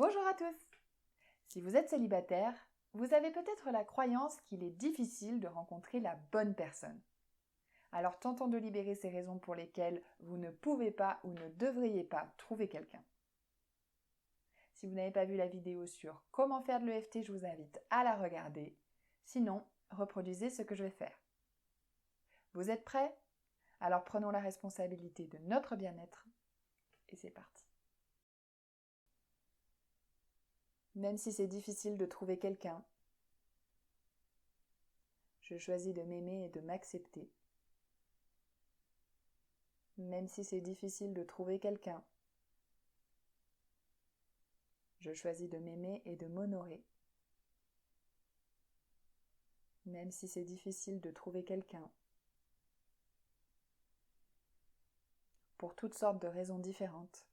Bonjour à tous! Si vous êtes célibataire, vous avez peut-être la croyance qu'il est difficile de rencontrer la bonne personne. Alors tentons de libérer ces raisons pour lesquelles vous ne pouvez pas ou ne devriez pas trouver quelqu'un. Si vous n'avez pas vu la vidéo sur comment faire de l'EFT, je vous invite à la regarder. Sinon, reproduisez ce que je vais faire. Vous êtes prêts? Alors prenons la responsabilité de notre bien-être et c'est parti. Même si c'est difficile de trouver quelqu'un, je choisis de m'aimer et de m'accepter. Même si c'est difficile de trouver quelqu'un, je choisis de m'aimer et de m'honorer. Même si c'est difficile de trouver quelqu'un, pour toutes sortes de raisons différentes.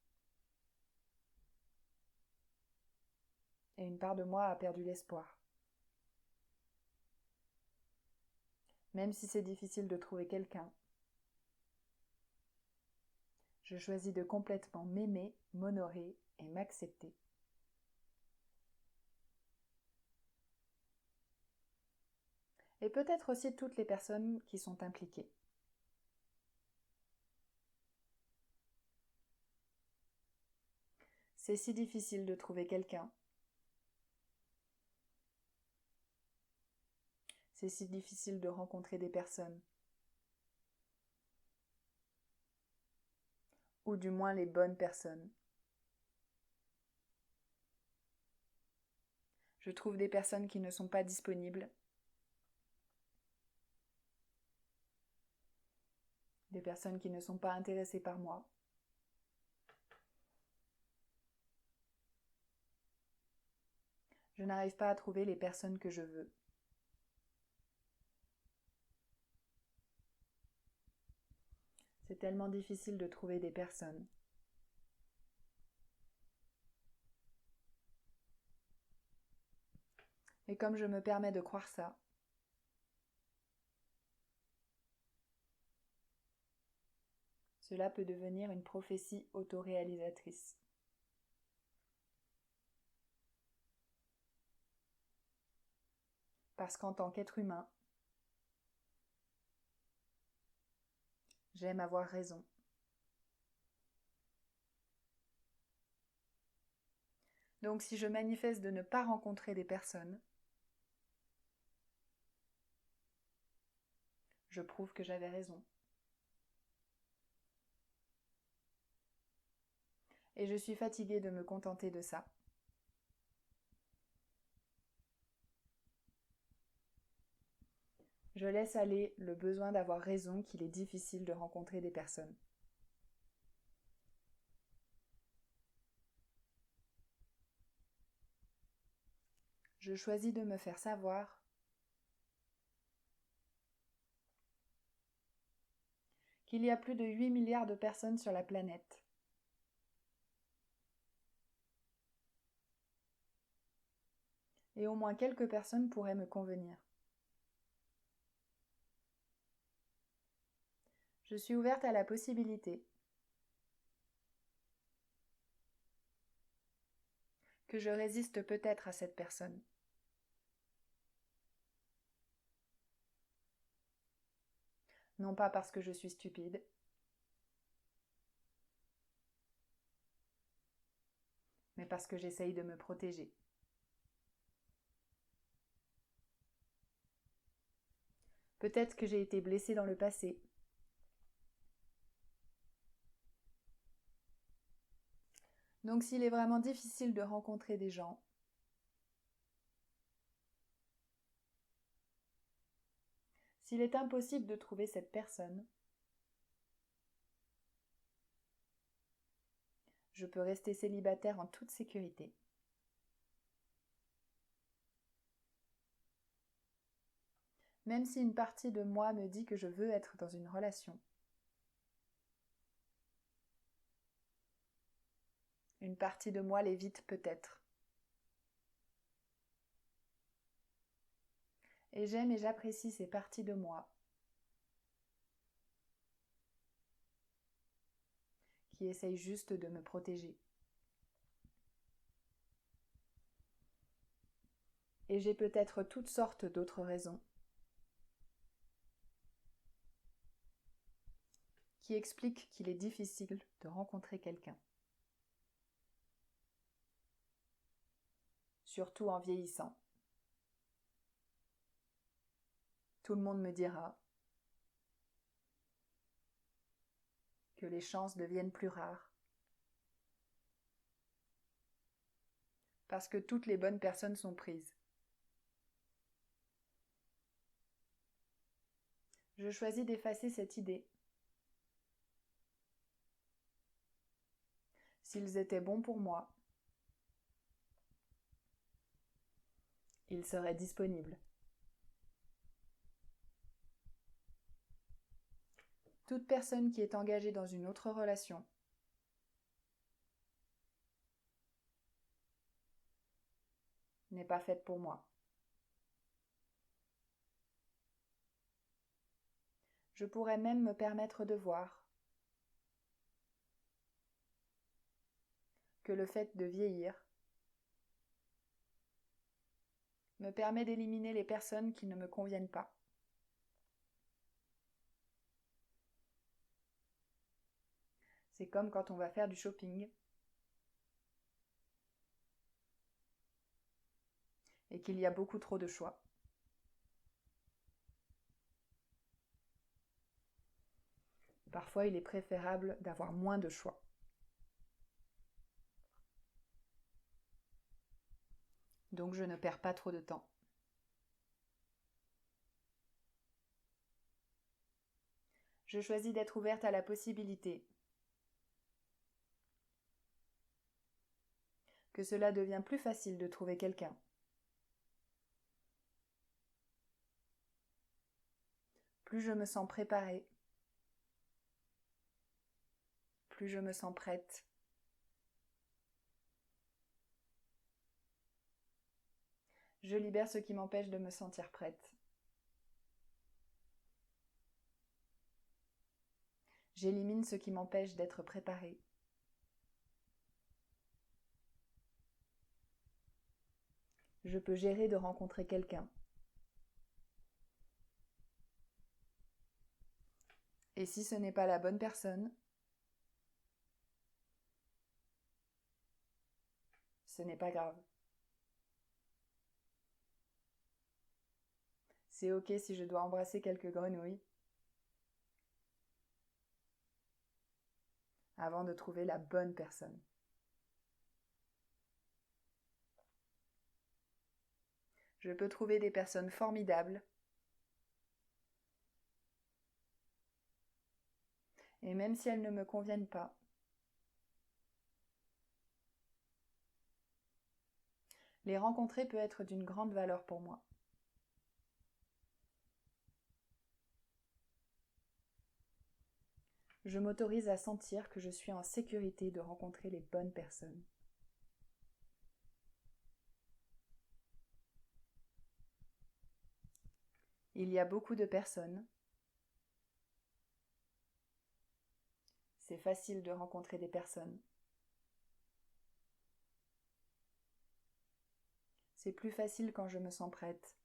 Et une part de moi a perdu l'espoir. Même si c'est difficile de trouver quelqu'un, je choisis de complètement m'aimer, m'honorer et m'accepter. Et peut-être aussi toutes les personnes qui sont impliquées. C'est si difficile de trouver quelqu'un. C'est si difficile de rencontrer des personnes. Ou du moins les bonnes personnes. Je trouve des personnes qui ne sont pas disponibles. Des personnes qui ne sont pas intéressées par moi. Je n'arrive pas à trouver les personnes que je veux. C'est tellement difficile de trouver des personnes. Et comme je me permets de croire ça, cela peut devenir une prophétie autoréalisatrice. Parce qu'en tant qu'être humain, j'aime avoir raison. Donc si je manifeste de ne pas rencontrer des personnes, je prouve que j'avais raison. Et je suis fatiguée de me contenter de ça. Je laisse aller le besoin d'avoir raison qu'il est difficile de rencontrer des personnes. Je choisis de me faire savoir qu'il y a plus de 8 milliards de personnes sur la planète. Et au moins quelques personnes pourraient me convenir. Je suis ouverte à la possibilité que je résiste peut-être à cette personne. Non pas parce que je suis stupide, mais parce que j'essaye de me protéger. Peut-être que j'ai été blessée dans le passé. Donc s'il est vraiment difficile de rencontrer des gens, s'il est impossible de trouver cette personne, je peux rester célibataire en toute sécurité. Même si une partie de moi me dit que je veux être dans une relation. Une partie de moi l'évite peut-être. Et j'aime et j'apprécie ces parties de moi qui essayent juste de me protéger. Et j'ai peut-être toutes sortes d'autres raisons qui expliquent qu'il est difficile de rencontrer quelqu'un. Surtout en vieillissant. Tout le monde me dira que les chances deviennent plus rares. Parce que toutes les bonnes personnes sont prises. Je choisis d'effacer cette idée. S'ils étaient bons pour moi, ils seraient disponibles. Toute personne qui est engagée dans une autre relation n'est pas faite pour moi. Je pourrais même me permettre de voir que le fait de vieillir me permet d'éliminer les personnes qui ne me conviennent pas. C'est comme quand on va faire du shopping et qu'il y a beaucoup trop de choix. Parfois, il est préférable d'avoir moins de choix. Donc, je ne perds pas trop de temps. Je choisis d'être ouverte à la possibilité que cela devient plus facile de trouver quelqu'un. Plus je me sens préparée, plus je me sens prête. Je libère ce qui m'empêche de me sentir prête. J'élimine ce qui m'empêche d'être préparée. Je peux gérer de rencontrer quelqu'un. Et si ce n'est pas la bonne personne, ce n'est pas grave. C'est ok si je dois embrasser quelques grenouilles avant de trouver la bonne personne. Je peux trouver des personnes formidables et même si elles ne me conviennent pas, les rencontrer peut être d'une grande valeur pour moi. Je m'autorise à sentir que je suis en sécurité de rencontrer les bonnes personnes. Il y a beaucoup de personnes. C'est facile de rencontrer des personnes. C'est plus facile quand je me sens prête.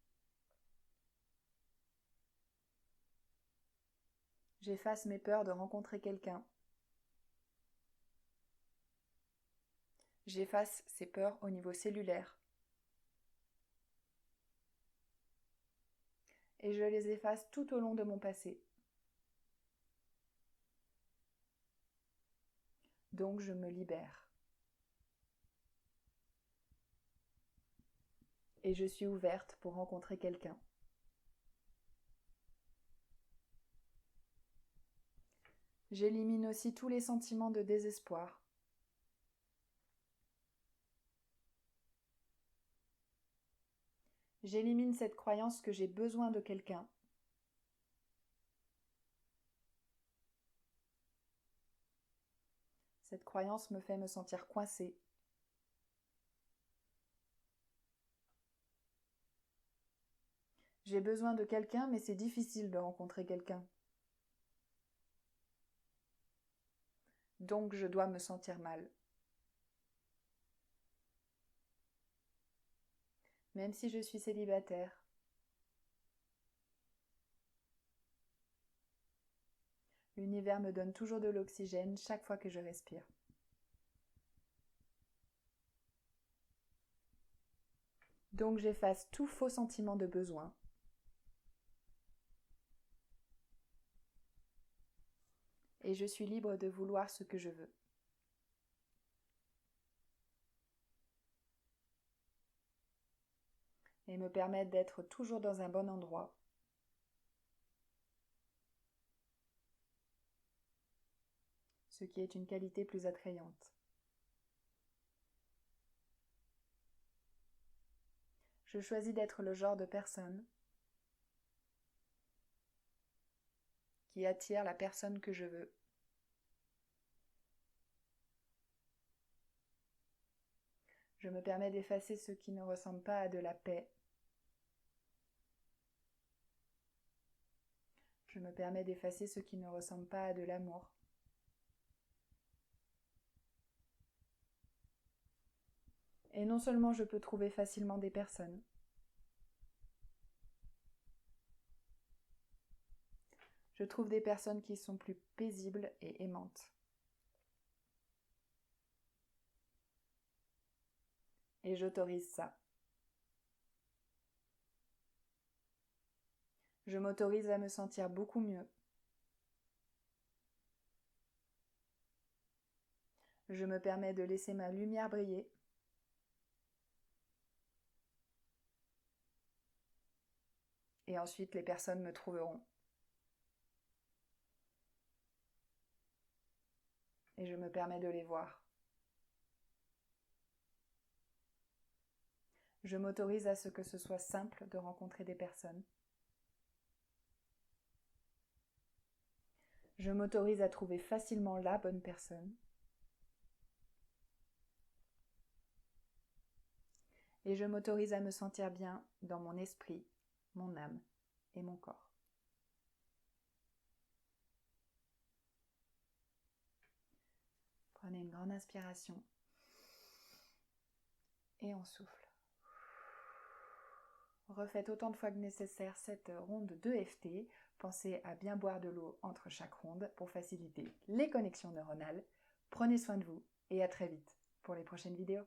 J'efface mes peurs de rencontrer quelqu'un. J'efface ces peurs au niveau cellulaire. Et je les efface tout au long de mon passé. Donc je me libère. Et je suis ouverte pour rencontrer quelqu'un. J'élimine aussi tous les sentiments de désespoir. J'élimine cette croyance que j'ai besoin de quelqu'un. Cette croyance me fait me sentir coincée. J'ai besoin de quelqu'un, mais c'est difficile de rencontrer quelqu'un. Donc je dois me sentir mal. même si je suis célibataire. L'univers me donne toujours de l'oxygène chaque fois que je respire. Donc j'efface tout faux sentiment de besoin. Et je suis libre de vouloir ce que je veux. Et me permettre d'être toujours dans un bon endroit. Ce qui est une qualité plus attrayante. Je choisis d'être le genre de personne qui attire la personne que je veux. Je me permets d'effacer ce qui ne ressemble pas à de la paix. Je me permets d'effacer ce qui ne ressemble pas à de l'amour. Et non seulement je peux trouver facilement des personnes, je trouve des personnes qui sont plus paisibles et aimantes. Et j'autorise ça. Je m'autorise à me sentir beaucoup mieux. Je me permets de laisser ma lumière briller. Et ensuite, les personnes me trouveront. Et je me permets de les voir. Je m'autorise à ce que ce soit simple de rencontrer des personnes. Je m'autorise à trouver facilement la bonne personne. Et je m'autorise à me sentir bien dans mon esprit, mon âme et mon corps. Prenez une grande inspiration et on souffle. Refaites autant de fois que nécessaire cette ronde d'EFT. Pensez à bien boire de l'eau entre chaque ronde pour faciliter les connexions neuronales. Prenez soin de vous et à très vite pour les prochaines vidéos.